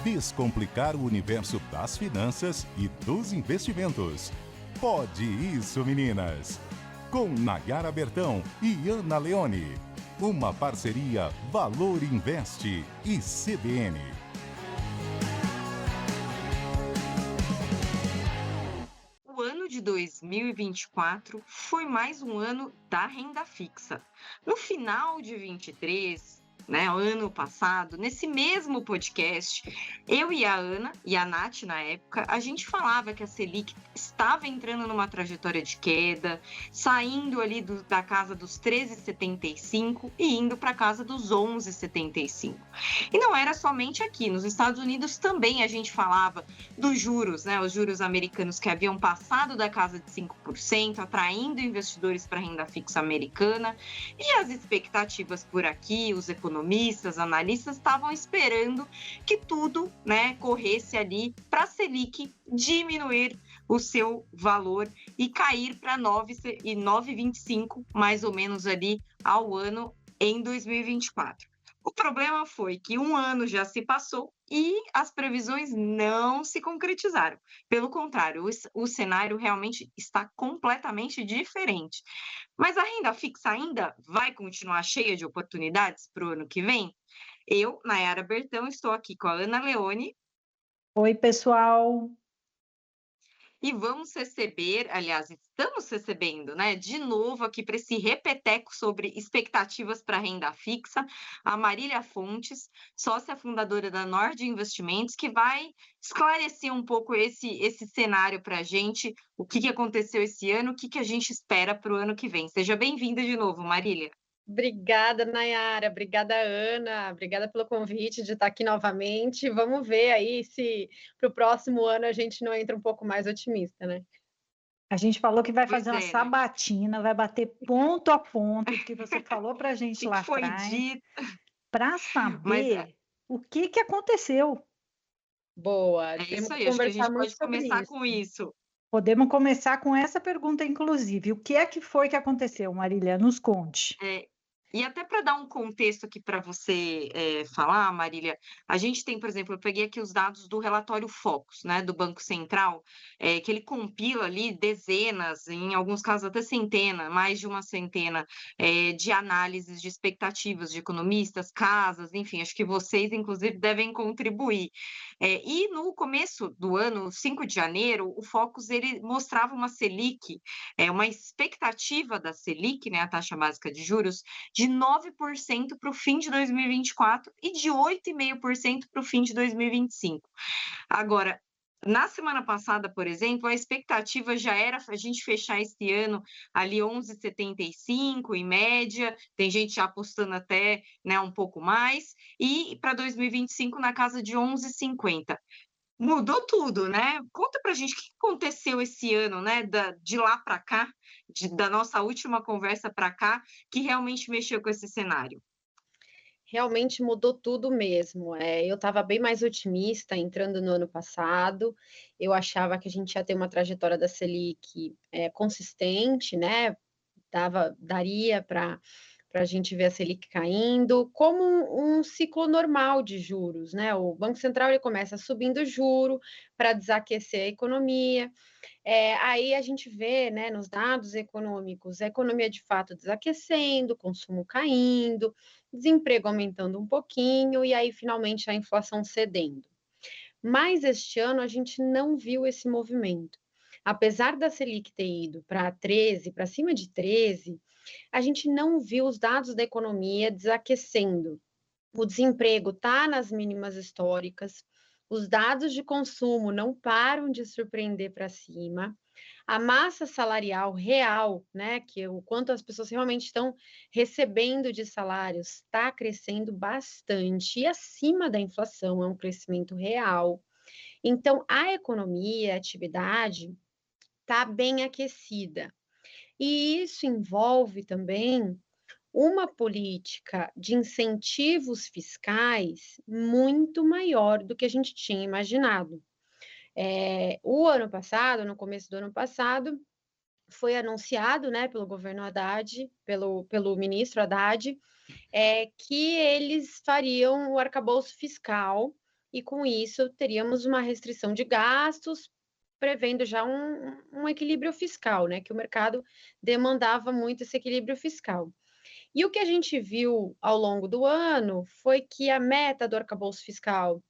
Descomplicar o universo das finanças e dos investimentos. Pode isso, meninas! Com Nayara Bertão e Ana Leone. Uma parceria Valor Investe e CBN. O ano de 2024 foi mais um ano da renda fixa. No final de 23, ano passado, nesse mesmo podcast, eu e a Ana e a Nath, na época, a gente falava que a Selic estava entrando numa trajetória de queda, saindo ali da casa dos 13,75 e indo para a casa dos 11,75. E não era somente aqui, nos Estados Unidos também a gente falava dos juros, os juros americanos que haviam passado da casa de 5%, atraindo investidores para a renda fixa americana, e as expectativas por aqui, os economistas, analistas estavam esperando que tudo, corresse ali para a Selic diminuir o seu valor e cair para 9,25 mais ou menos ali ao ano em 2024. O problema foi que um ano já se passou e as previsões não se concretizaram. Pelo contrário, o cenário realmente está completamente diferente. Mas a renda fixa ainda vai continuar cheia de oportunidades para o ano que vem? Eu, Nayara Bertão, estou aqui com a Ana Leone. Oi, pessoal! E vamos receber, aliás, estamos recebendo, de novo aqui para esse repeteco sobre expectativas para renda fixa, a Marília Fontes, sócia fundadora da Nord Investimentos, que vai esclarecer um pouco esse cenário para a gente, o que aconteceu esse ano, o que a gente espera para o ano que vem. Seja bem-vinda de novo, Marília. Obrigada, Nayara. Obrigada, Ana. Obrigada pelo convite de estar aqui novamente. Vamos ver aí se para o próximo ano a gente não entra um pouco mais otimista, né? A gente falou que vai fazer uma sabatina, vai bater ponto a ponto o que você falou para a gente lá atrás, para saber o que aconteceu. Boa. É isso aí, acho que a gente pode começar com isso. Podemos começar com essa pergunta, inclusive. O que é que foi que aconteceu, Marília? Nos conte. E até para dar um contexto aqui para você falar, Marília, a gente tem, por exemplo, eu peguei aqui os dados do relatório Focus, do Banco Central, que ele compila ali dezenas, em alguns casos até centenas, mais de uma centena de análises de expectativas de economistas, casas, enfim, acho que vocês, inclusive, devem contribuir. E no começo do ano, 5 de janeiro, o Focus ele mostrava uma Selic, uma expectativa da Selic, a taxa básica de juros, de 9% para o fim de 2024 e de 8,5% para o fim de 2025. Agora, na semana passada, por exemplo, a expectativa já era a gente fechar esse ano ali 11,75 em média, tem gente já apostando até um pouco mais, e para 2025 na casa de 11,50. Mudou tudo, Conta pra gente o que aconteceu esse ano, de lá para cá, da nossa última conversa para cá, que realmente mexeu com esse cenário. Realmente mudou tudo mesmo. Eu estava bem mais otimista entrando no ano passado. Eu achava que a gente ia ter uma trajetória da Selic consistente, daria para a gente ver a Selic caindo, como um ciclo normal de juros, O Banco Central ele começa subindo o juro para desaquecer a economia. Aí a gente vê, nos dados econômicos, a economia de fato desaquecendo, consumo caindo, desemprego aumentando um pouquinho e aí finalmente a inflação cedendo. Mas este ano a gente não viu esse movimento. Apesar da Selic ter ido para 13, para cima de 13, a gente não viu os dados da economia desaquecendo. O desemprego está nas mínimas históricas, os dados de consumo não param de surpreender para cima, a massa salarial real, que é o quanto as pessoas realmente estão recebendo de salários, está crescendo bastante e acima da inflação, é um crescimento real. Então, a economia, a atividade está bem aquecida. E isso envolve também uma política de incentivos fiscais muito maior do que a gente tinha imaginado. O ano passado, no começo do ano passado, foi anunciado, pelo governo Haddad, pelo ministro Haddad, que eles fariam o arcabouço fiscal e com isso teríamos uma restrição de gastos, prevendo já um equilíbrio fiscal, né? Que o mercado demandava muito esse equilíbrio fiscal. E o que a gente viu ao longo do ano foi que a meta do arcabouço fiscal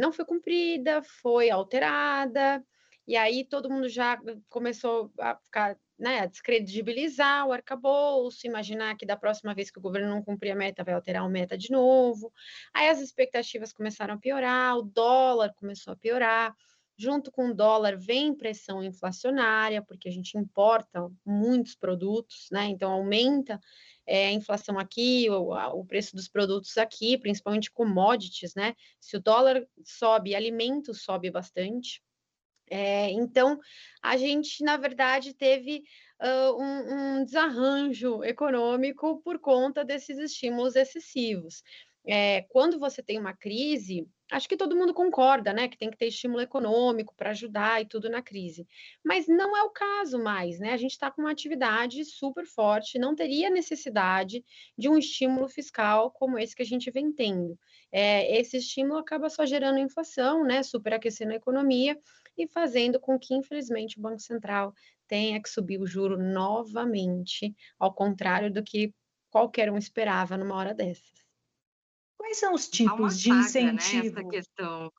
não foi cumprida, foi alterada, e aí todo mundo já começou a ficar, né, a descredibilizar o arcabouço, imaginar que da próxima vez que o governo não cumprir a meta, vai alterar a meta de novo. Aí as expectativas começaram a piorar, o dólar começou a piorar. Junto com o dólar vem pressão inflacionária, porque a gente importa muitos produtos, né? Então aumenta a inflação aqui, o preço dos produtos aqui, principalmente commodities, né? Se o dólar sobe, alimentos sobe bastante. Então, a gente, na verdade, teve um desarranjo econômico por conta desses estímulos excessivos. Quando você tem uma crise, acho que todo mundo concorda, né, que tem que ter estímulo econômico para ajudar e tudo na crise. Mas não é o caso mais, né? A gente está com uma atividade super forte, não teria necessidade de um estímulo fiscal como esse que a gente vem tendo. Esse estímulo acaba só gerando inflação, né, superaquecendo a economia e fazendo com que, infelizmente, o Banco Central tenha que subir o juro novamente, ao contrário do que qualquer um esperava numa hora dessas. Quais são os Há uma tipos de saga, né, essa incentivo? questão.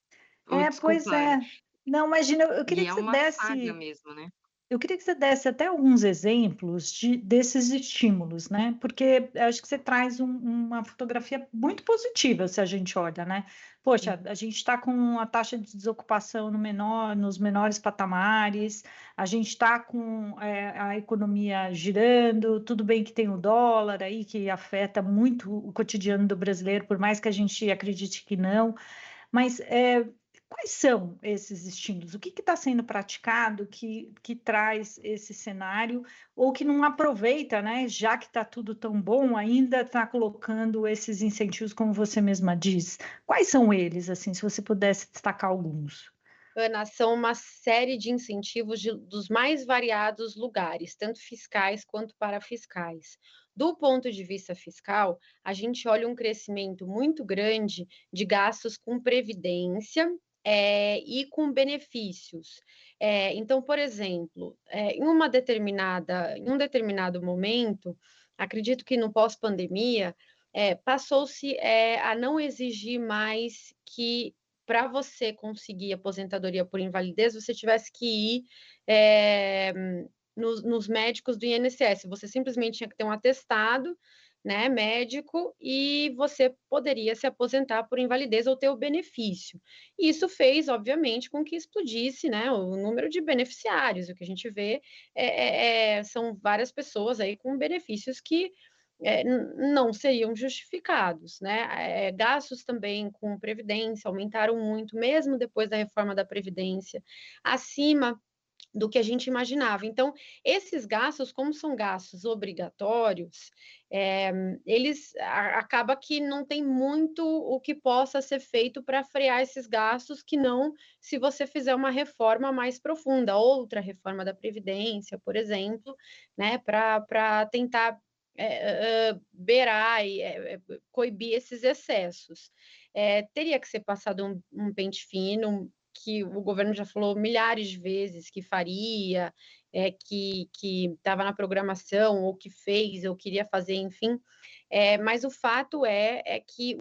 Pois Desculpa, é. Não, imagina, e é uma saga mesmo, né. eu queria que você desse até alguns exemplos desses estímulos, né? Porque eu acho que você traz uma fotografia muito positiva se a gente olha, né? Poxa, a gente está com a taxa de desocupação nos menores patamares, a gente está com a economia girando, tudo bem que tem o dólar aí que afeta muito o cotidiano do brasileiro, por mais que a gente acredite que não, mas quais são esses estímulos? O que está sendo praticado que traz esse cenário ou que não aproveita, né? Já que está tudo tão bom, ainda está colocando esses incentivos, como você mesma diz. Quais são eles, assim, se você pudesse destacar alguns? Ana, são uma série de incentivos dos mais variados lugares, tanto fiscais quanto parafiscais. Do ponto de vista fiscal, a gente olha um crescimento muito grande de gastos com previdência e com benefícios. Então, por exemplo, em um determinado momento, acredito que no pós-pandemia, passou-se a não exigir mais que para você conseguir aposentadoria por invalidez, você tivesse que ir nos médicos do INSS. Você simplesmente tinha que ter um atestado, né, médico, e você poderia se aposentar por invalidez ou ter o benefício. E isso fez, obviamente, com que explodisse, né, o número de beneficiários. O que a gente vê são várias pessoas aí com benefícios que não seriam justificados, né? Gastos também com previdência aumentaram muito, mesmo depois da reforma da Previdência, acima do que a gente imaginava. Então, esses gastos, como são gastos obrigatórios, acaba que não tem muito o que possa ser feito para frear esses gastos, que não se você fizer uma reforma mais profunda, outra reforma da Previdência, por exemplo, né, para tentar beirar e coibir esses excessos. Teria que ser passado um pente fino, que o governo já falou milhares de vezes que faria, que estava na programação, ou que fez, ou queria fazer, enfim. Mas o fato é que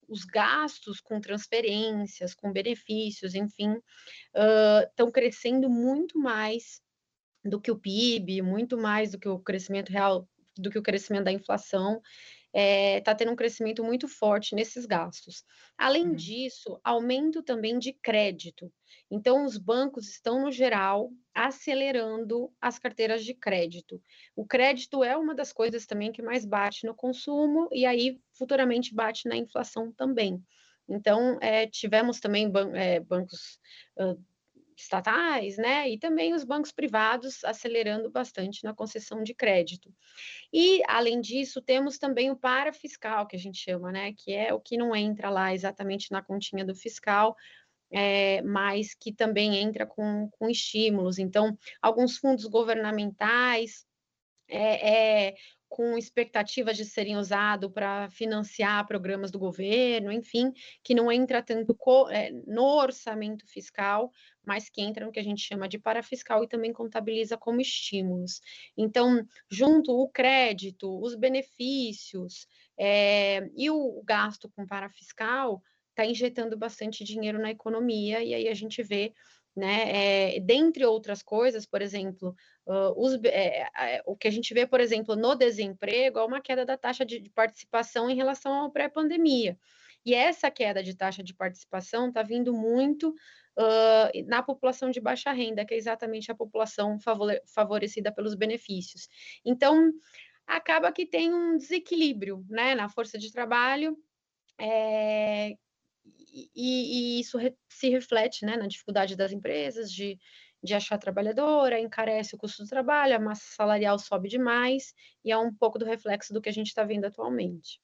os gastos com transferências, com benefícios, enfim, estão crescendo muito mais do que o PIB, muito mais do que o crescimento real, do que o crescimento da inflação, está tendo um crescimento muito forte nesses gastos. Além disso, aumento também de crédito. Então, os bancos estão, no geral, acelerando as carteiras de crédito. O crédito é uma das coisas também que mais bate no consumo e aí futuramente bate na inflação também. Então, tivemos também bancos estatais, né, e também os bancos privados acelerando bastante na concessão de crédito. E, além disso, temos também o parafiscal, que a gente chama, né, que é o que não entra lá exatamente na continha do fiscal, mas que também entra com estímulos. Então, alguns fundos governamentais com expectativas de serem usados para financiar programas do governo, enfim, que não entra tanto no orçamento fiscal, mas que entra no que a gente chama de parafiscal e também contabiliza como estímulos. Então, junto o crédito, os benefícios e o gasto com parafiscal está injetando bastante dinheiro na economia, e aí a gente vê, né, dentre outras coisas, por exemplo, o que a gente vê, por exemplo, no desemprego, é uma queda da taxa de participação em relação ao pré-pandemia. E essa queda de taxa de participação está vindo muito na população de baixa renda, que é exatamente a população favorecida pelos benefícios. Então, acaba que tem um desequilíbrio, né, na força de trabalho, e isso se reflete, né, na dificuldade das empresas de achar trabalhadora, encarece o custo do trabalho, a massa salarial sobe demais, e é um pouco do reflexo do que a gente está vendo atualmente.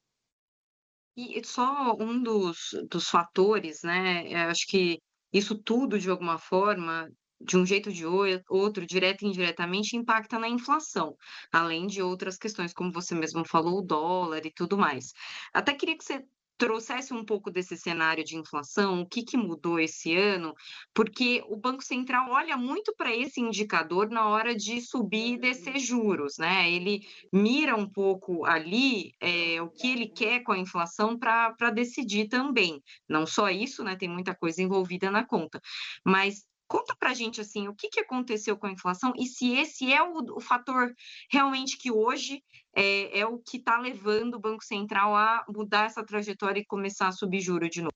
E só um dos fatores, né, acho que isso tudo, de alguma forma, de um jeito ou de outro, direto e indiretamente, impacta na inflação, além de outras questões, como você mesmo falou, o dólar e tudo mais. Até queria que você trouxesse um pouco desse cenário de inflação, o que que mudou esse ano, porque o Banco Central olha muito para esse indicador na hora de subir e descer juros, né, ele mira um pouco ali, o que ele quer com a inflação para decidir também. Não só isso, né, tem muita coisa envolvida na conta. Mas conta para a gente, assim, o que que aconteceu com a inflação e se esse é o fator realmente que hoje é o que está levando o Banco Central a mudar essa trajetória e começar a subir juro de novo.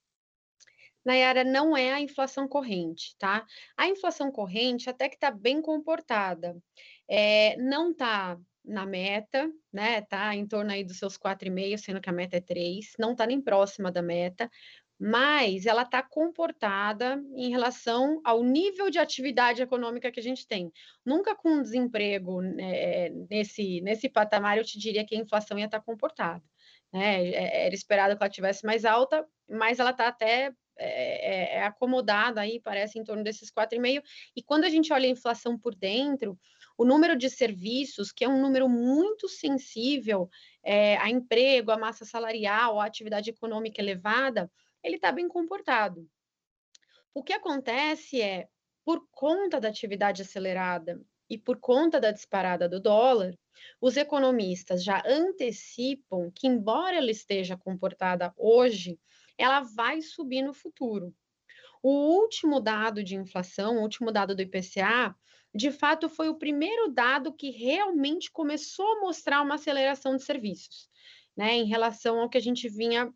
Nayara, não é a inflação corrente, tá? A inflação corrente até que está bem comportada. Não está na meta, né? Tá em torno aí dos seus 4,5, sendo que a meta é 3, não está nem próxima da meta, mas ela está comportada em relação ao nível de atividade econômica que a gente tem. Nunca com desemprego, né, nesse patamar eu te diria que a inflação ia estar comportada, né? Era esperado que ela tivesse mais alta, mas ela está até acomodada aí, parece, em torno desses 4,5. E quando a gente olha a inflação por dentro, o número de serviços, que é um número muito sensível a emprego, a massa salarial, a atividade econômica elevada, ele está bem comportado. O que acontece é, por conta da atividade acelerada e por conta da disparada do dólar, os economistas já antecipam que, embora ela esteja comportada hoje, ela vai subir no futuro. O último dado de inflação, o último dado do IPCA, de fato foi o primeiro dado que realmente começou a mostrar uma aceleração de serviços, né, em relação ao que a gente vinha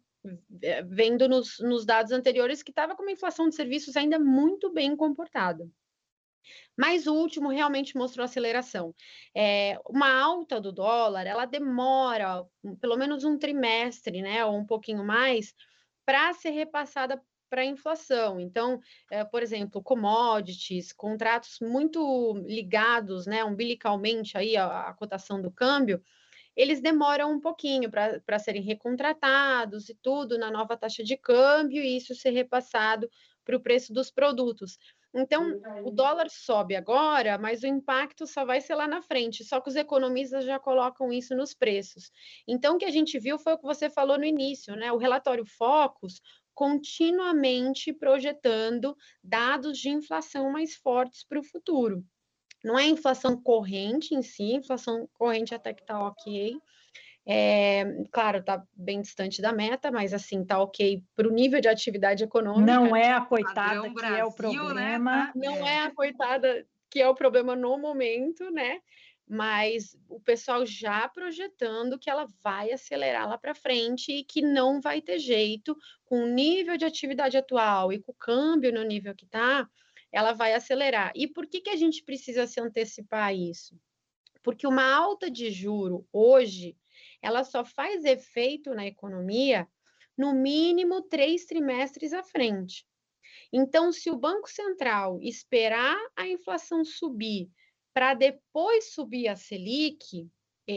vendo nos dados anteriores, que estava com uma inflação de serviços ainda muito bem comportada. Mas o último realmente mostrou aceleração. Uma alta do dólar, ela demora pelo menos um trimestre, né, ou um pouquinho mais, para ser repassada para a inflação. Então, por exemplo, commodities, contratos muito ligados, né, umbilicalmente aí à cotação do câmbio, eles demoram um pouquinho para serem recontratados e tudo na nova taxa de câmbio, e isso ser repassado para o preço dos produtos. Então, o dólar sobe agora, mas o impacto só vai ser lá na frente, só que os economistas já colocam isso nos preços. Então, o que a gente viu foi o que você falou no início, né? O relatório Focus continuamente projetando dados de inflação mais fortes para o futuro. Não é inflação corrente em si, inflação corrente até que está ok. Claro, está bem distante da meta, mas assim, está ok para o nível de atividade econômica. Não é a coitada Padrão que é o Brasil, né, problema. Não é a coitada que é o problema no momento, né? Mas o pessoal já projetando que ela vai acelerar lá para frente e que não vai ter jeito, com o nível de atividade atual e com o câmbio no nível que está, ela vai acelerar. E por que a gente precisa se antecipar a isso? Porque uma alta de juro hoje, ela só faz efeito na economia no mínimo 3 trimestres à frente. Então, se o Banco Central esperar a inflação subir para depois subir a Selic,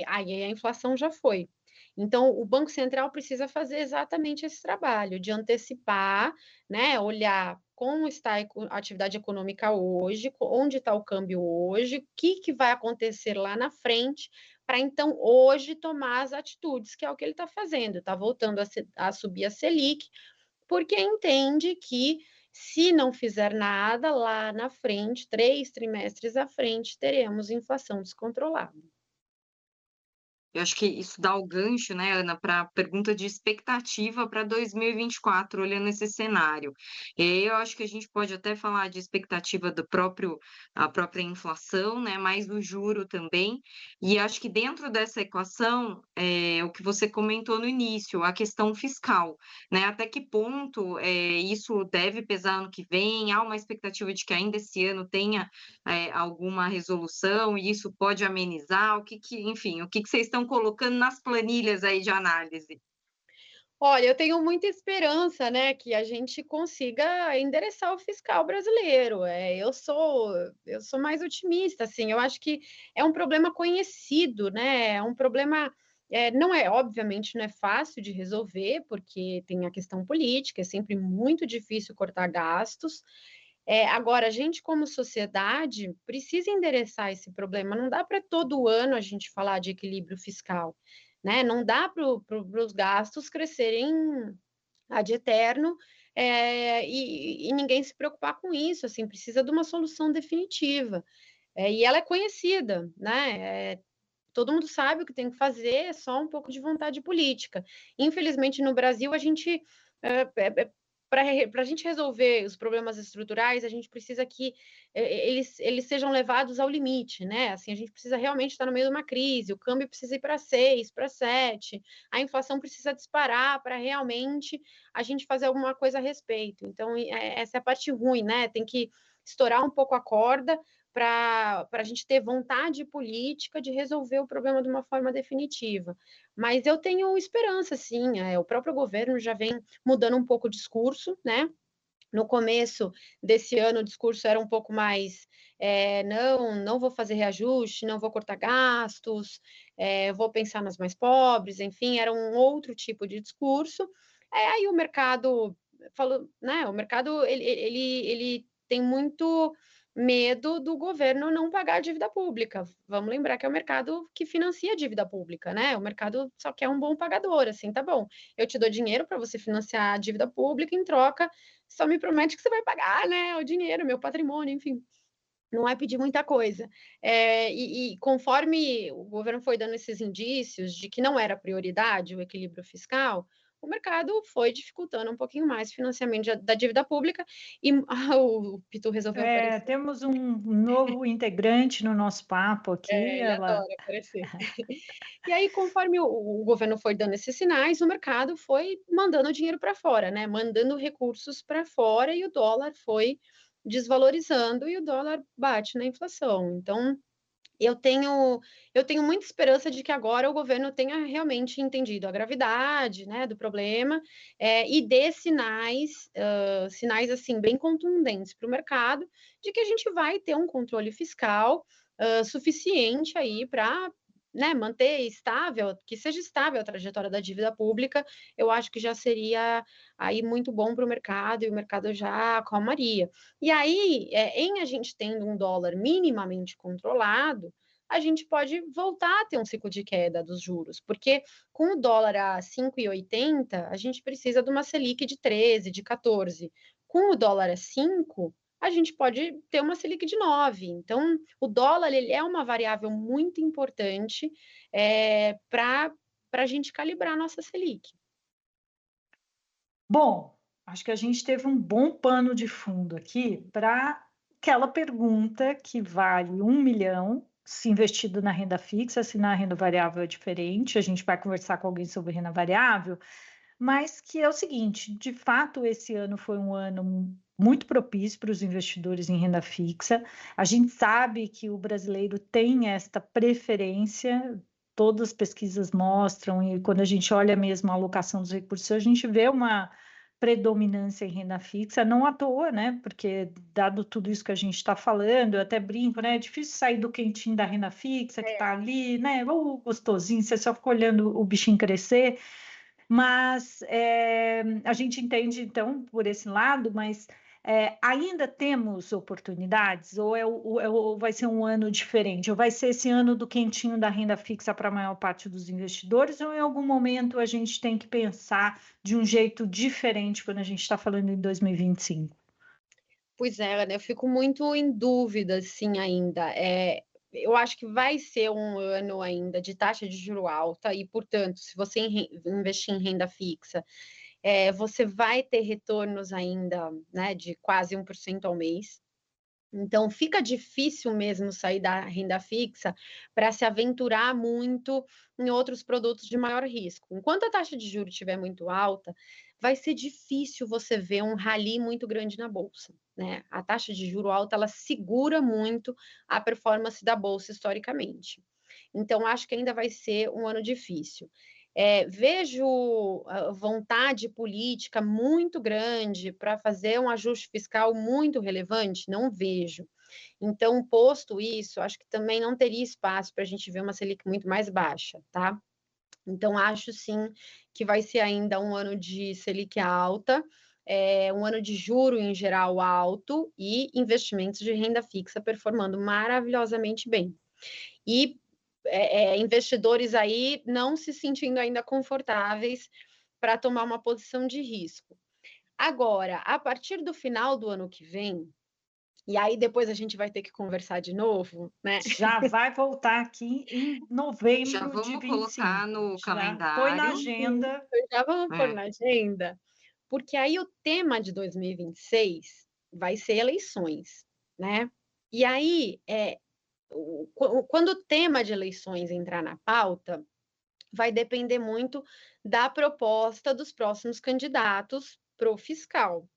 aí a inflação já foi. Então, o Banco Central precisa fazer exatamente esse trabalho de antecipar, né, olhar como está a atividade econômica hoje, onde está o câmbio hoje, o que vai acontecer lá na frente, para então hoje tomar as atitudes, que é o que ele está fazendo, está voltando a subir a Selic, porque entende que se não fizer nada, lá na frente, 3 trimestres à frente, teremos inflação descontrolada. Eu acho que isso dá o gancho, né, Ana, para a pergunta de expectativa para 2024, olhando esse cenário. Eu acho que a gente pode até falar de expectativa do próprio a própria inflação, né, mas do juro também. E acho que dentro dessa equação, o que você comentou no início, a questão fiscal, né, até que ponto, isso deve pesar ano que vem? Há uma expectativa de que ainda esse ano tenha, alguma resolução e isso pode amenizar? Enfim, o que vocês estão colocando nas planilhas aí de análise? Olha, eu tenho muita esperança, né, que a gente consiga endereçar o fiscal brasileiro. Eu sou mais otimista, assim. Eu acho que é um problema conhecido, né? É um problema, não é, obviamente, não é fácil de resolver, porque tem a questão política, é sempre muito difícil cortar gastos. Agora, a gente, como sociedade, precisa endereçar esse problema. Não dá para todo ano a gente falar de equilíbrio fiscal, né? Não dá para os gastos crescerem ad eterno, e ninguém se preocupar com isso. Assim, precisa de uma solução definitiva. E ela é conhecida, né? Todo mundo sabe o que tem que fazer, é só um pouco de vontade política. Infelizmente, no Brasil, a gente para a gente resolver os problemas estruturais, a gente precisa que eles sejam levados ao limite, né? Assim, a gente precisa realmente estar no meio de uma crise, o câmbio precisa ir para 6, para 7, a inflação precisa disparar para realmente a gente fazer alguma coisa a respeito. Então, essa é a parte ruim, né? Tem que estourar um pouco a corda para a gente ter vontade política de resolver o problema de uma forma definitiva. Mas eu tenho esperança, sim. O próprio governo já vem mudando um pouco o discurso, né? No começo desse ano, o discurso era um pouco mais: não vou fazer reajuste, não vou cortar gastos, vou pensar nas mais pobres, enfim, era um outro tipo de discurso. Aí o mercado falou, né? O mercado ele tem muito medo do governo não pagar a dívida pública. Vamos lembrar que é o mercado que financia a dívida pública, né? O mercado só quer um bom pagador, assim, tá bom. Eu te dou dinheiro para você financiar a dívida pública, em troca, só me promete que você vai pagar, né, o dinheiro, meu patrimônio, enfim. Não é pedir muita coisa. E conforme o governo foi dando esses indícios de que não era prioridade o equilíbrio fiscal, o mercado foi dificultando um pouquinho mais o financiamento da dívida pública e o Pitu resolveu aparecer. Temos um novo integrante no nosso papo aqui, Ele ela... adora aparecer. E aí, conforme o governo foi dando esses sinais, o mercado foi mandando dinheiro para fora, né? Mandando recursos para fora e o dólar foi desvalorizando e o dólar bate na inflação. Então, eu tenho muita esperança de que agora o governo tenha realmente entendido a gravidade, né, do problema, e dê sinais assim bem contundentes para o mercado de que a gente vai ter um controle fiscal suficiente aí para, né, manter estável, que seja estável a trajetória da dívida pública. Eu acho que já seria aí muito bom para o mercado e o mercado já acalmaria. E aí, em a gente tendo um dólar minimamente controlado, a gente pode voltar a ter um ciclo de queda dos juros, porque com o dólar a 5,80, a gente precisa de uma Selic de 13, de 14. Com o dólar a 5, a gente pode ter uma Selic de 9. Então, o dólar ele é uma variável muito importante para a gente calibrar a nossa Selic. Bom, acho que a gente teve um bom pano de fundo aqui para aquela pergunta que vale 1 milhão, se investido na renda fixa, se na renda variável é diferente. A gente vai conversar com alguém sobre renda variável, mas que é o seguinte: de fato, esse ano foi um ano muito propício para os investidores em renda fixa. A gente sabe que o brasileiro tem esta preferência, todas as pesquisas mostram, e quando a gente olha mesmo a alocação dos recursos, a gente vê uma predominância em renda fixa, não à toa, né? Porque, dado tudo isso que a gente está falando, eu até brinco, né? É difícil sair do quentinho da renda fixa, que está ali, né? Ou gostosinho, você só fica olhando o bichinho crescer. Mas a gente entende, então, por esse lado, mas Ainda temos oportunidades? Ou vai ser um ano diferente? Ou vai ser esse ano do quentinho da renda fixa para a maior parte dos investidores? Ou em algum momento a gente tem que pensar de um jeito diferente quando a gente está falando em 2025? Pois é, né, eu fico muito em dúvida, assim, ainda. Eu acho que vai ser um ano ainda de taxa de juro alta e, portanto, se você investir em renda fixa, você vai ter retornos ainda, né, de quase 1% ao mês. Então, fica difícil mesmo sair da renda fixa para se aventurar muito em outros produtos de maior risco. Enquanto a taxa de juros estiver muito alta, vai ser difícil você ver um rally muito grande na bolsa, né? A taxa de juro alta, ela segura muito a performance da bolsa historicamente. Então, acho que ainda vai ser um ano difícil. Vejo vontade política muito grande para fazer um ajuste fiscal muito relevante? Não vejo. Então, posto isso, acho que também não teria espaço para a gente ver uma Selic muito mais baixa, tá? Então, acho sim que vai ser ainda um ano de Selic alta, um ano de juro em geral alto e investimentos de renda fixa performando maravilhosamente bem. E investidores aí não se sentindo ainda confortáveis para tomar uma posição de risco. Agora, a partir do final do ano que vem, e aí depois a gente vai ter que conversar de novo, né? Já vai voltar aqui em Já novembro de vamos colocar 25. no Já põe na calendário. agenda. Já vamos pôr É. na agenda, porque aí o tema de 2026 vai ser eleições, né? E aí, quando o tema de eleições entrar na pauta, vai depender muito da proposta dos próximos candidatos para o fiscal.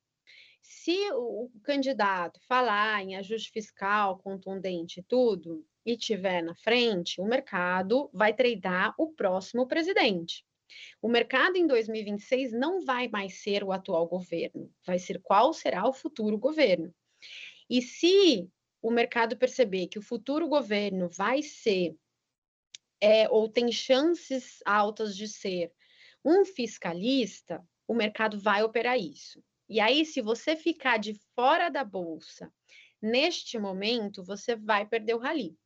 Se o candidato falar em ajuste fiscal contundente e tudo, e tiver na frente, o mercado vai treinar o próximo presidente. O mercado em 2026 não vai mais ser o atual governo, vai ser qual será o futuro governo. E se o mercado perceber que o futuro governo vai ser ou tem chances altas de ser um fiscalista, o mercado vai operar isso. E aí, se você ficar de fora da bolsa neste momento, você vai perder o rally.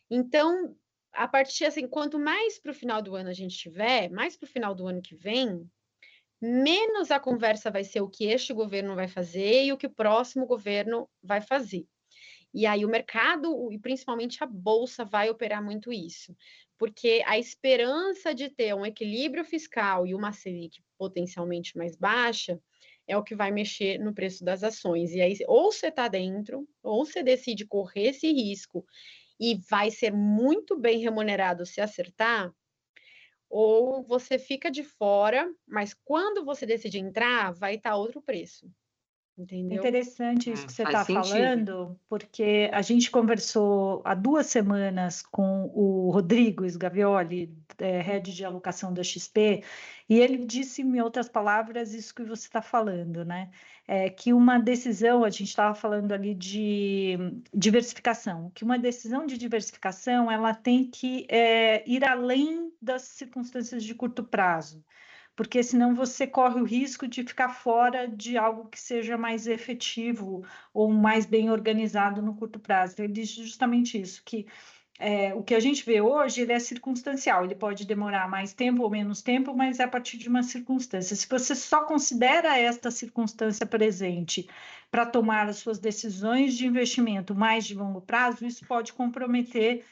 Então, a partir assim, quanto mais para o final do ano a gente tiver, mais para o final do ano que vem, menos a conversa vai ser o que este governo vai fazer e o que o próximo governo vai fazer. E aí o mercado, e principalmente a bolsa, vai operar muito isso, porque a esperança de ter um equilíbrio fiscal e uma Selic potencialmente mais baixa é o que vai mexer no preço das ações. E aí, ou você está dentro, ou você decide correr esse risco e vai ser muito bem remunerado se acertar, ou você fica de fora, mas quando você decide entrar, vai estar outro preço, É entendeu? interessante isso que você Faz está sentido. falando, porque a gente conversou há 2 semanas com o Rodrigo Sgavioli, head de alocação da XP, e ele disse, em outras palavras, isso que você está falando, né? Que uma decisão, a gente estava falando ali de diversificação, que uma decisão de diversificação ela tem que ir além das circunstâncias de curto prazo, porque senão você corre o risco de ficar fora de algo que seja mais efetivo ou mais bem organizado no curto prazo. Ele diz justamente isso, que o que a gente vê hoje ele é circunstancial, ele pode demorar mais tempo ou menos tempo, mas é a partir de uma circunstância. Se você só considera esta circunstância presente para tomar as suas decisões de investimento mais de longo prazo, isso pode comprometer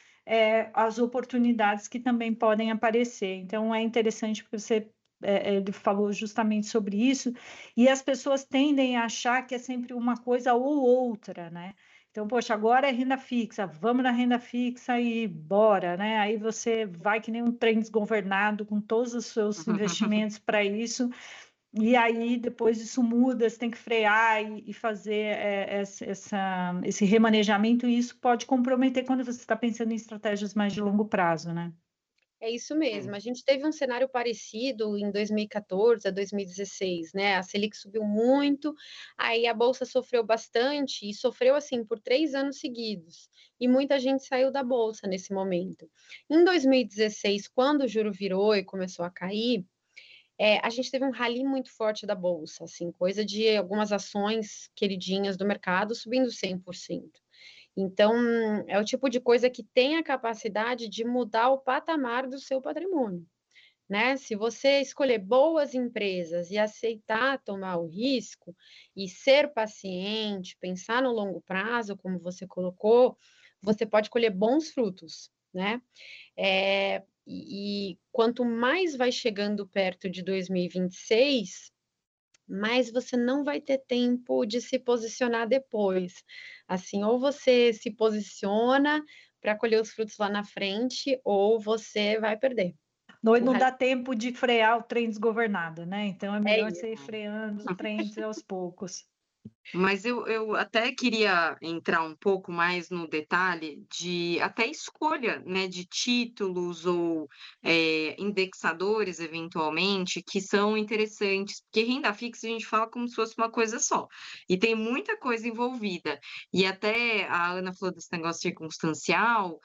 as oportunidades que também podem aparecer. Então, é interessante porque ele falou justamente sobre isso, e as pessoas tendem a achar que é sempre uma coisa ou outra, né? Então, poxa, agora é renda fixa, vamos na renda fixa e bora, né? Aí você vai que nem um trem desgovernado com todos os seus investimentos para isso, e aí depois isso muda, você tem que frear e fazer esse remanejamento, e isso pode comprometer quando você está pensando em estratégias mais de longo prazo, né? É isso mesmo. A gente teve um cenário parecido em 2014 a 2016, né? A Selic subiu muito, aí a bolsa sofreu bastante e sofreu assim por 3 anos seguidos. E muita gente saiu da bolsa nesse momento. Em 2016, quando o juro virou e começou a cair, a gente teve um rally muito forte da bolsa, assim, coisa de algumas ações queridinhas do mercado subindo 100%. Então, é o tipo de coisa que tem a capacidade de mudar o patamar do seu patrimônio, né? Se você escolher boas empresas e aceitar tomar o risco e ser paciente, pensar no longo prazo, como você colocou, você pode colher bons frutos, né? E quanto mais vai chegando perto de 2026, mais você não vai ter tempo de se posicionar depois. Assim, ou você se posiciona para colher os frutos lá na frente, ou você vai perder. Não, O não resto dá tempo de frear o trem desgovernado, né? Então é é melhor isso. você ir freando os trens aos poucos. Mas eu até queria entrar um pouco mais no detalhe de até escolha, né, de títulos ou, indexadores, eventualmente, que são interessantes, porque renda fixa a gente fala como se fosse uma coisa só, e tem muita coisa envolvida. E até a Ana falou desse negócio circunstancial,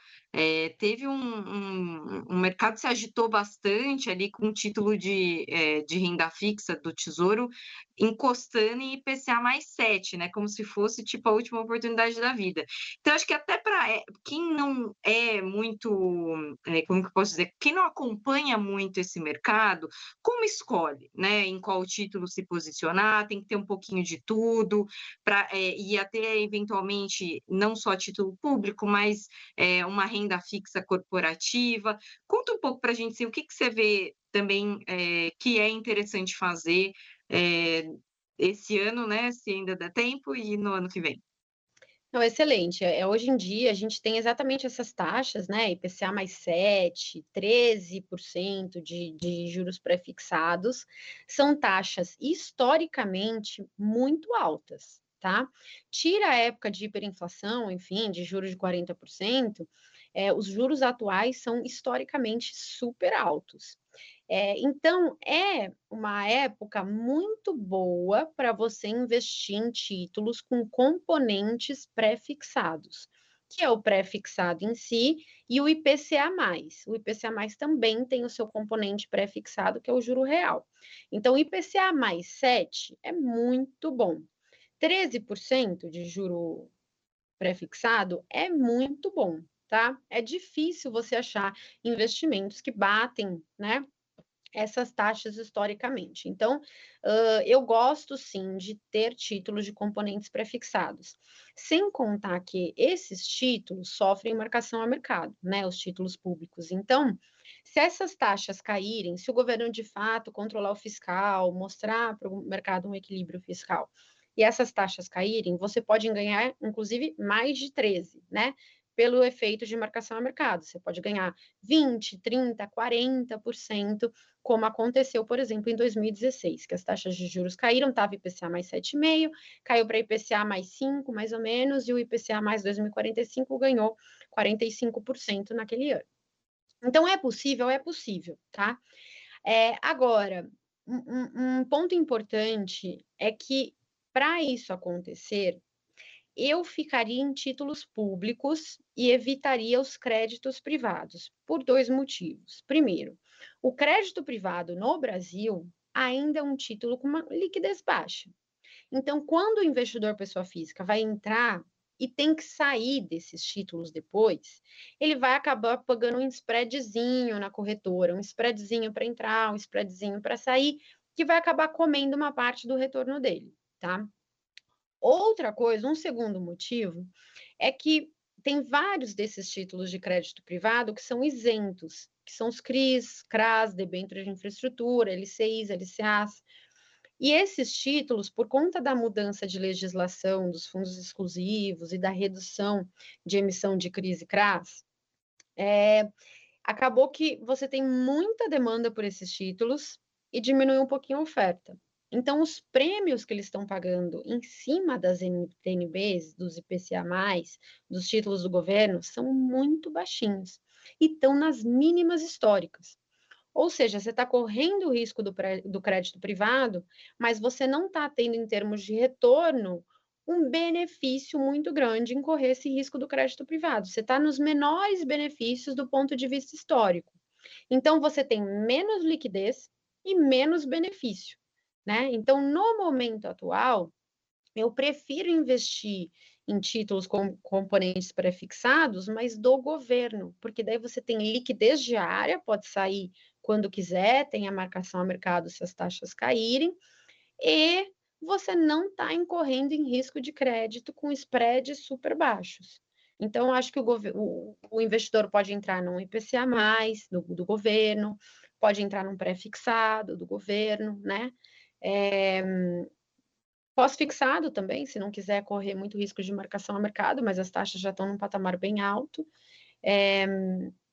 teve um mercado se agitou bastante ali com o título de renda fixa do Tesouro, encostando em IPCA mais 7, né, como se fosse, tipo, a última oportunidade da vida. Então acho que até para quem não é muito, como que eu posso dizer, quem não acompanha muito esse mercado, como escolhe, né, em qual título se posicionar, tem que ter um pouquinho de tudo, para e até eventualmente não só título público, mas, uma renda fixa corporativa. Conta um pouco para a gente, assim, o que que você vê também, que é interessante fazer, eh, esse ano, né, se ainda der tempo, e no ano que vem. Não, excelente. Hoje em dia a gente tem exatamente essas taxas, né, IPCA mais 7, 13% de juros pré-fixados, são taxas historicamente muito altas, tá. Tira a época de hiperinflação, enfim, de juros de 40%, os juros atuais são historicamente super altos. Então, é uma época muito boa para você investir em títulos com componentes pré-fixados, que é o pré-fixado em si e o IPCA+. O IPCA+, também tem o seu componente pré-fixado, que é o juro real. Então, o IPCA mais 7 é muito bom. 13% de juro pré-fixado é muito bom, tá? É difícil você achar investimentos que batem, né, essas taxas historicamente. Então, eu gosto sim de ter títulos de componentes prefixados, sem contar que esses títulos sofrem marcação a mercado, né, os títulos públicos. Então, se essas taxas caírem, se o governo de fato controlar o fiscal, mostrar para o mercado um equilíbrio fiscal, e essas taxas caírem, você pode ganhar, inclusive, mais de 13, né? Pelo efeito de marcação a mercado. Você pode ganhar 20, 30, 40%, como aconteceu, por exemplo, em 2016, que as taxas de juros caíram, estava IPCA mais 7,5, caiu para IPCA mais 5, mais ou menos, e o IPCA mais 2045 ganhou 45% naquele ano. Então, é possível, tá? Agora, um ponto importante é que, para isso acontecer, eu ficaria em títulos públicos e evitaria os créditos privados, por 2 motivos. Primeiro, o crédito privado no Brasil ainda é um título com uma liquidez baixa. Então, quando o investidor pessoa física vai entrar e tem que sair desses títulos depois, ele vai acabar pagando um spreadzinho na corretora, um spreadzinho para entrar, um spreadzinho para sair, que vai acabar comendo uma parte do retorno dele, tá? Outra coisa, um segundo motivo, é que tem vários desses títulos de crédito privado que são isentos, que são os CRIs, CRAs, debêntures de infraestrutura, LCIs, LCAs. E esses títulos, por conta da mudança de legislação dos fundos exclusivos e da redução de emissão de CRIs e CRAs, acabou que você tem muita demanda por esses títulos e diminui um pouquinho a oferta. Então, os prêmios que eles estão pagando em cima das NTNBs, dos IPCA+, dos títulos do governo, são muito baixinhos e estão nas mínimas históricas. Ou seja, você está correndo o risco do crédito privado, mas você não está tendo, em termos de retorno, um benefício muito grande em correr esse risco do crédito privado. Você está nos menores benefícios do ponto de vista histórico. Então, você tem menos liquidez, e menos benefício, né? Então, no momento atual, eu prefiro investir em títulos com componentes prefixados, mas do governo, porque daí você tem liquidez diária, pode sair quando quiser, tem a marcação a mercado se as taxas caírem, e você não está incorrendo em risco de crédito com spreads super baixos. Então, acho que o investidor pode entrar num IPCA+, do governo, pode entrar num pré-fixado do governo, né? Pós-fixado também, se não quiser correr muito risco de marcação a mercado, mas as taxas já estão num patamar bem alto.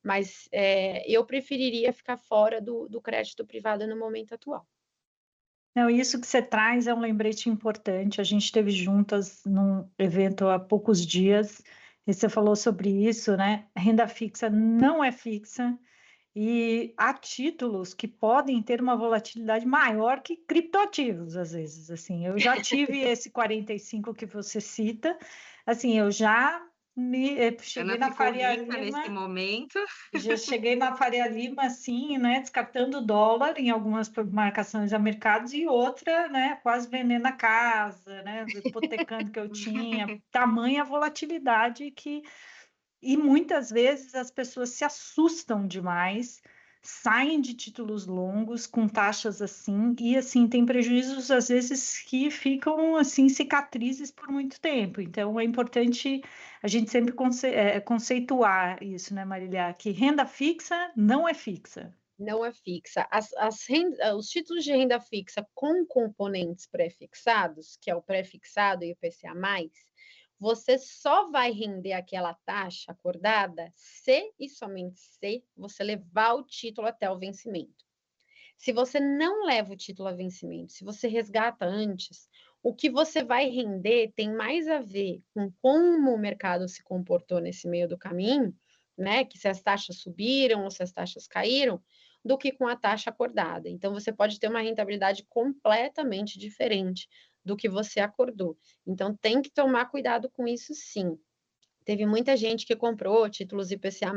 Mas eu preferiria ficar fora do crédito privado no momento atual. Não, isso que você traz é um lembrete importante. A gente esteve juntas num evento há poucos dias e você falou sobre isso, né? Renda fixa não é fixa e há títulos que podem ter uma volatilidade maior que criptoativos, às vezes. Assim, eu já tive esse 45 que você cita, assim, eu já cheguei Ana na ficou Faria rica nesse Lima. momento. Já cheguei na Faria Lima, assim, né, descartando dólar em algumas marcações a mercados e outra, né, quase vendendo a casa, né, hipotecando que eu tinha, tamanha volatilidade que... E muitas vezes as pessoas se assustam demais, saem de títulos longos com taxas assim, e assim, tem prejuízos às vezes que ficam assim, cicatrizes por muito tempo. Então é importante a gente sempre conceituar isso, né, Marília? Que renda fixa não é fixa. Não é fixa. Os títulos de renda fixa com componentes pré-fixados, que é o pré-fixado e o IPCA+, você só vai render aquela taxa acordada se e somente se você levar o título até o vencimento. Se você não leva o título a vencimento, se você resgata antes, o que você vai render tem mais a ver com como o mercado se comportou nesse meio do caminho, né? Que se as taxas subiram ou se as taxas caíram, do que com a taxa acordada. Então, você pode ter uma rentabilidade completamente diferente do que você acordou. Então, tem que tomar cuidado com isso, sim. Teve muita gente que comprou títulos IPCA+,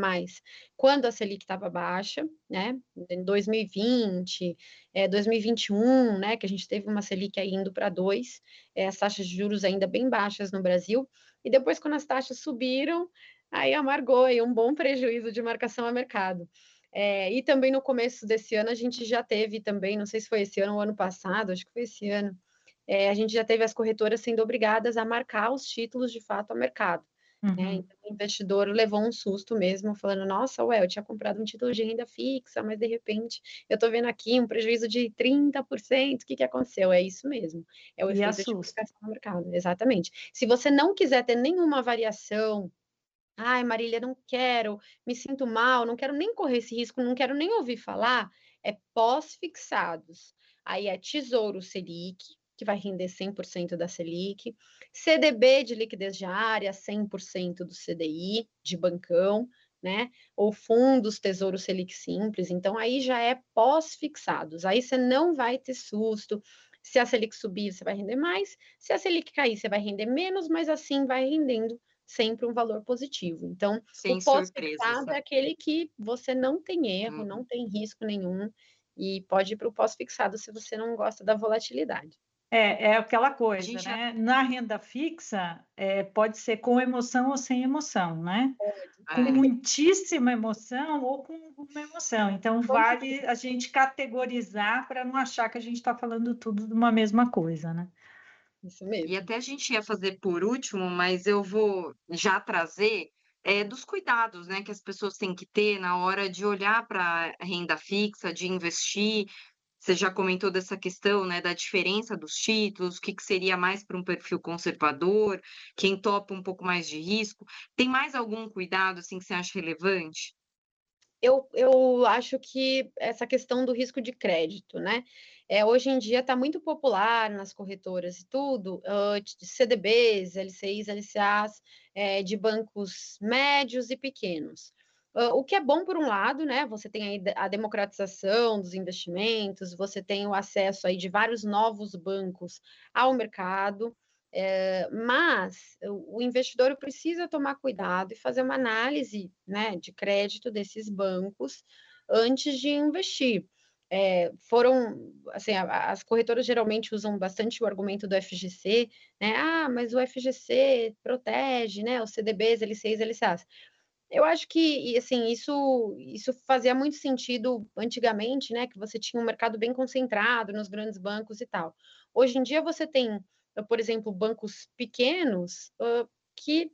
quando a Selic estava baixa, né? Em 2020, 2021, né? Que a gente teve uma Selic aí indo para 2, as taxas de juros ainda bem baixas no Brasil. E depois, quando as taxas subiram, aí amargou aí um bom prejuízo de marcação a mercado. E também no começo desse ano, a gente já teve também, não sei se foi esse ano ou ano passado, acho que foi esse ano, a gente já teve as corretoras sendo obrigadas a marcar os títulos de fato a mercado. Né? Então, o investidor levou um susto mesmo, falando, nossa, ué, eu tinha comprado um título de renda fixa, mas de repente eu estou vendo aqui um prejuízo de 30%, o que aconteceu? É isso mesmo, é o E efeito de assusta. marcação no mercado, exatamente. Se você não quiser ter nenhuma variação, ai, Marília, não quero, me sinto mal, não quero nem correr esse risco, não quero nem ouvir falar, é pós-fixados. Aí é Tesouro Selic, que vai render 100% da Selic, CDB de liquidez diária, 100% do CDI, de bancão, né? Ou fundos Tesouro Selic Simples, então aí já é pós-fixados, aí você não vai ter susto, se a Selic subir, você vai render mais, se a Selic cair, você vai render menos, mas assim vai rendendo sempre um valor positivo. Então, Sem o surpresas, pós-fixado né? é aquele que você não tem erro, não tem risco nenhum, e pode ir para o pós-fixado se você não gosta da volatilidade. É aquela A coisa, gente já né? Na renda fixa, pode ser com emoção ou sem emoção, né? Com é, muitíssima emoção ou com uma emoção. Então, vale a gente categorizar para não achar que a gente está falando tudo de uma mesma coisa, né? Isso e mesmo. até a gente ia fazer por último, mas eu vou já trazer dos cuidados, né, que as pessoas têm que ter na hora de olhar para a renda fixa, de investir. Você já comentou dessa questão, né, da diferença dos títulos, o que que seria mais para um perfil conservador, quem topa um pouco mais de risco. Tem mais algum cuidado, assim, que você acha relevante? Eu acho que essa questão do risco de crédito, né? Hoje em dia está muito popular nas corretoras e tudo, de CDBs, LCIs, LCAs, de bancos médios e pequenos. O que é bom por um lado, né? Você tem aí a democratização dos investimentos, você tem o acesso aí de vários novos bancos ao mercado. Mas o investidor precisa tomar cuidado e fazer uma análise, né, de crédito desses bancos antes de investir. foram, assim, as corretoras geralmente usam bastante o argumento do FGC, né? Ah, mas o FGC protege, né? Os CDBs, LCIs, LCAs. Eu acho que, assim, isso fazia muito sentido antigamente, né? Que você tinha um mercado bem concentrado nos grandes bancos e tal. Hoje em dia você tem, por exemplo, bancos pequenos, que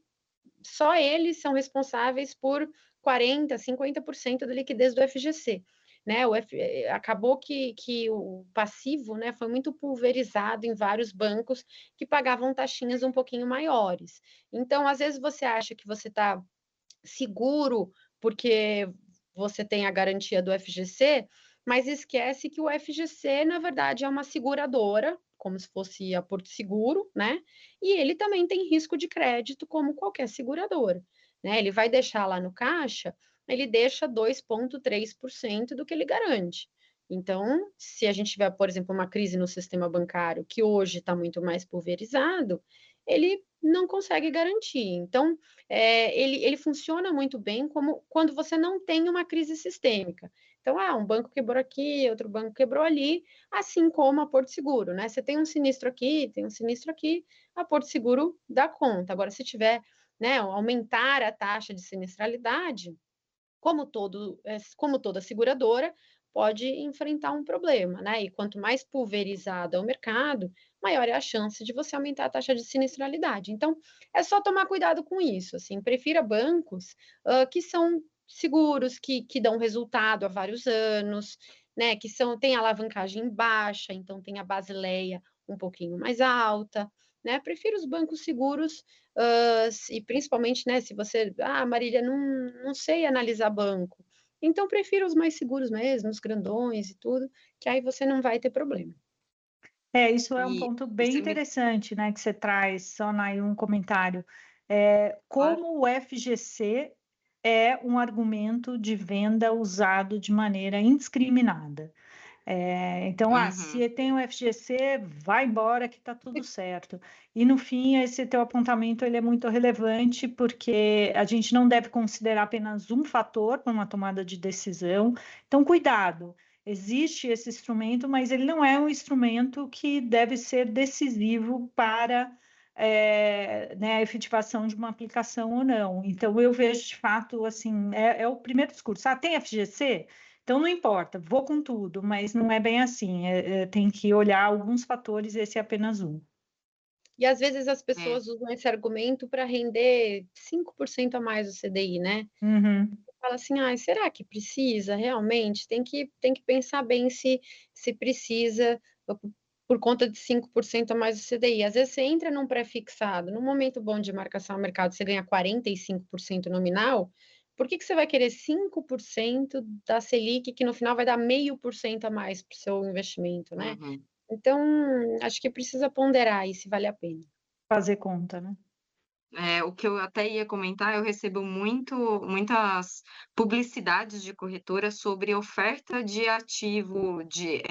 só eles são responsáveis por 40%, 50% da liquidez do FGC. Né, acabou que o passivo, né, foi muito pulverizado em vários bancos que pagavam taxinhas um pouquinho maiores. Então, às vezes você acha que você está seguro porque você tem a garantia do FGC, mas esquece que o FGC, na verdade, é uma seguradora, como se fosse a Porto Seguro, né? E ele também tem risco de crédito, como qualquer seguradora, né? Ele vai deixar lá no caixa, ele deixa 2,3% do que ele garante. Então, se a gente tiver, por exemplo, uma crise no sistema bancário, que hoje está muito mais pulverizado, ele não consegue garantir. Então, ele funciona muito bem como quando você não tem uma crise sistêmica. Então, um banco quebrou aqui, outro banco quebrou ali, assim como a Porto Seguro, né? Você tem um sinistro aqui, tem um sinistro aqui, a Porto Seguro dá conta. Agora, se tiver, né, aumentar a taxa de sinistralidade, como toda seguradora, pode enfrentar um problema, né? E quanto mais pulverizado é o mercado, maior é a chance de você aumentar a taxa de sinistralidade. Então, é só tomar cuidado com isso. Assim, prefira bancos que são seguros, que dão resultado há vários anos, né? Que têm alavancagem baixa, então tem a Basileia um pouquinho mais alta. Né? Prefiro os bancos seguros e principalmente, né, se você, Marília, não sei analisar banco, então prefiro os mais seguros mesmo, os grandões e tudo, que aí você não vai ter problema. Isso é um E ponto bem você me interessante, né, que você traz, só aí um comentário. Claro. Como o FGC é um argumento de venda usado de maneira indiscriminada. Então, Uhum. se tem o FGC, vai embora que está tudo certo. E no fim, esse teu apontamento ele é muito relevante porque a gente não deve considerar apenas um fator para uma tomada de decisão. Então, cuidado. Existe esse instrumento, mas ele não é um instrumento que deve ser decisivo para né, a efetivação de uma aplicação ou não. Então, eu vejo de fato assim, é o primeiro discurso. Tem FGC? Então, não importa, vou com tudo, mas não é bem assim. Tem que olhar alguns fatores, esse é apenas um. E às vezes as É. pessoas usam esse argumento para render 5% a mais o CDI, né? Uhum. Fala assim, será que precisa realmente? Tem que pensar bem se precisa por conta de 5% a mais do CDI. Às vezes você entra num pré-fixado, num momento bom de marcação ao mercado, você ganha 45% nominal, por que você vai querer 5% da Selic, que no final vai dar 0,5% a mais para o seu investimento, né? Uhum. Então, acho que precisa ponderar aí se vale a pena. Fazer conta, né? O que eu até ia comentar, eu recebo muitas publicidades de corretora sobre oferta de ativo de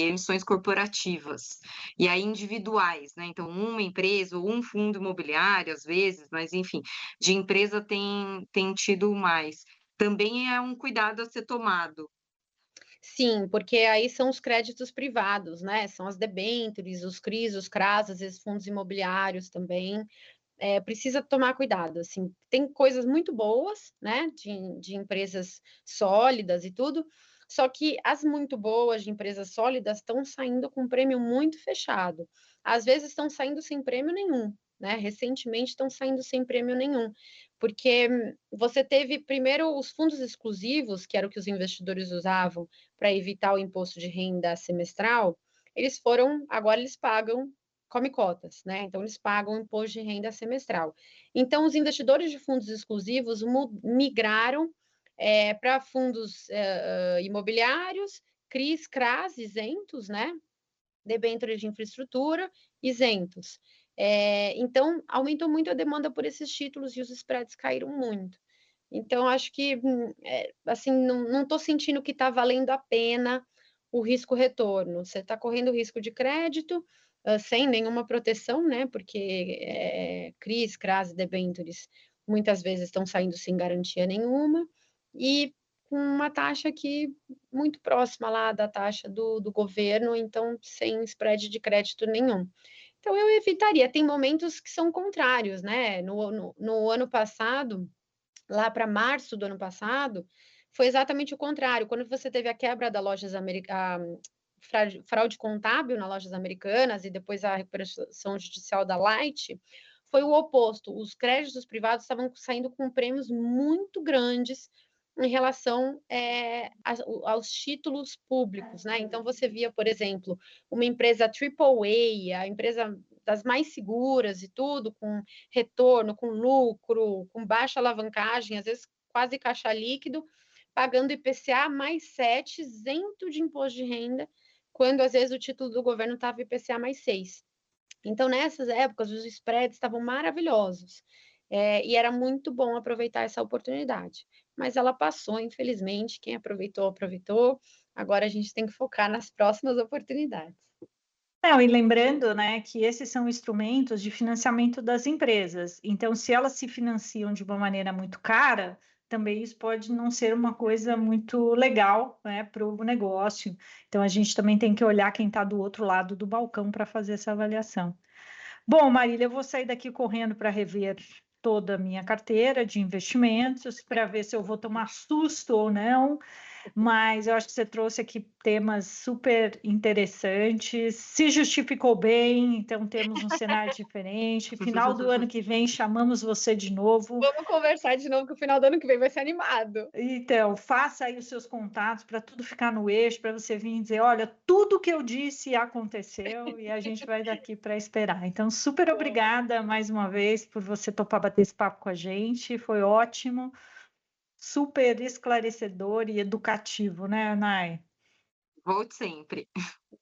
emissões corporativas, e aí individuais, né, então uma empresa ou um fundo imobiliário às vezes, mas enfim, de empresa tem tido mais. Também é um cuidado a ser tomado. Sim, porque aí são os créditos privados, né? São as debêntures, os CRIs, os CRAs, às vezes fundos imobiliários também. Precisa tomar cuidado, assim, tem coisas muito boas, né, de empresas sólidas e tudo, só que as muito boas de empresas sólidas estão saindo com prêmio muito fechado. Às vezes estão saindo sem prêmio nenhum, né? Recentemente estão saindo sem prêmio nenhum, porque você teve primeiro os fundos exclusivos, que era o que os investidores usavam para evitar o imposto de renda semestral, agora eles pagam come cotas, né? Então eles pagam imposto de renda semestral. Então os investidores de fundos exclusivos migraram para fundos imobiliários, CRIs, CRAs isentos, né? Debêntures de infraestrutura isentos. Então aumentou muito a demanda por esses títulos e os spreads caíram muito. Então acho que assim não estou sentindo que está valendo a pena o risco retorno. Você está correndo risco de crédito sem nenhuma proteção, né? Porque CRIs, CRAs e debêntures muitas vezes estão saindo sem garantia nenhuma, e com uma taxa aqui muito próxima lá da taxa do governo, então sem spread de crédito nenhum. Então eu evitaria. Tem momentos que são contrários, né? No ano passado, lá para março do ano passado, foi exatamente o contrário. Quando você teve a quebra da fraude contábil nas lojas americanas e depois a recuperação judicial da Light, foi o oposto. Os créditos privados estavam saindo com prêmios muito grandes em relação aos títulos públicos, né? Então você via, por exemplo, uma empresa AAA, a empresa das mais seguras e tudo, com retorno, com lucro, com baixa alavancagem, às vezes quase caixa líquido, pagando IPCA mais 7, isento de imposto de renda, quando às vezes o título do governo estava IPCA mais 6. Então, nessas épocas, os spreads estavam maravilhosos. E era muito bom aproveitar essa oportunidade. Mas ela passou, infelizmente. Quem aproveitou, aproveitou. Agora a gente tem que focar nas próximas oportunidades. Não, e lembrando, né, que esses são instrumentos de financiamento das empresas. Então, se elas se financiam de uma maneira muito cara, também isso pode não ser uma coisa muito legal, né, para o negócio. Então, a gente também tem que olhar quem está do outro lado do balcão para fazer essa avaliação. Bom, Marília, eu vou sair daqui correndo para rever toda a minha carteira de investimentos, para ver se eu vou tomar susto ou não. Mas eu acho que você trouxe aqui temas super interessantes, se justificou bem, então temos um cenário diferente. Final do ano que vem, chamamos você de novo. Vamos conversar de novo, que o final do ano que vem vai ser animado. Então, faça aí os seus contatos para tudo ficar no eixo, para você vir e dizer, olha, tudo que eu disse aconteceu e a gente vai daqui para esperar. Então, super obrigada mais uma vez por você topar bater esse papo com a gente, foi ótimo. Super esclarecedor e educativo, né, Nay? Volte sempre.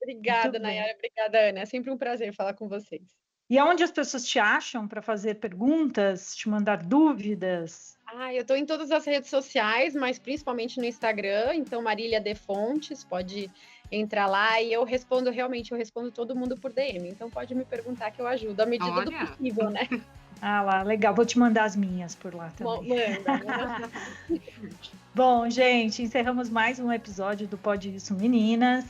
Obrigada, Nayara. Obrigada, Ana. É sempre um prazer falar com vocês. E aonde as pessoas te acham para fazer perguntas, te mandar dúvidas? Eu estou em todas as redes sociais, mas principalmente no Instagram, então Marília de Fontes, pode entrar lá e eu respondo todo mundo por DM, então pode me perguntar que eu ajudo à medida do possível, né? Ah lá, legal. Vou te mandar as minhas por lá também. Manda. Bom, gente, encerramos mais um episódio do Pode Isso, Meninas.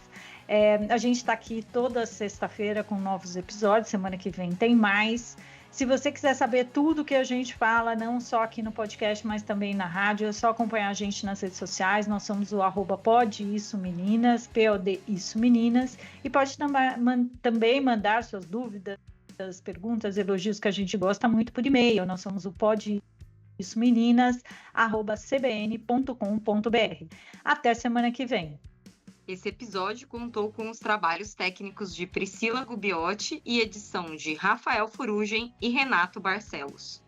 A gente está aqui toda sexta-feira com novos episódios. Semana que vem tem mais. Se você quiser saber tudo que a gente fala, não só aqui no podcast, mas também na rádio, é só acompanhar a gente nas redes sociais. Nós somos o @PodIssoMeninas, POD Isso Meninas. E pode também mandar suas dúvidas, perguntas, elogios que a gente gosta muito por e-mail. Nós somos o podissomeninas@cbn.com.br. Até semana que vem. Esse episódio contou com os trabalhos técnicos de Priscila Gubiotti e edição de Rafael Furugem e Renato Barcelos.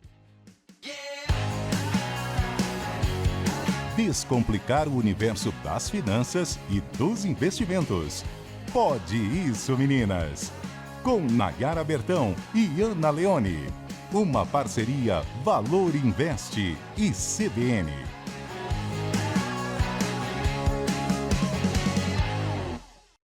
Descomplicar o universo das finanças e dos investimentos. Pode Isso, Meninas! Com Nayara Bertão e Ana Leone. Uma parceria Valor Investe e CBN.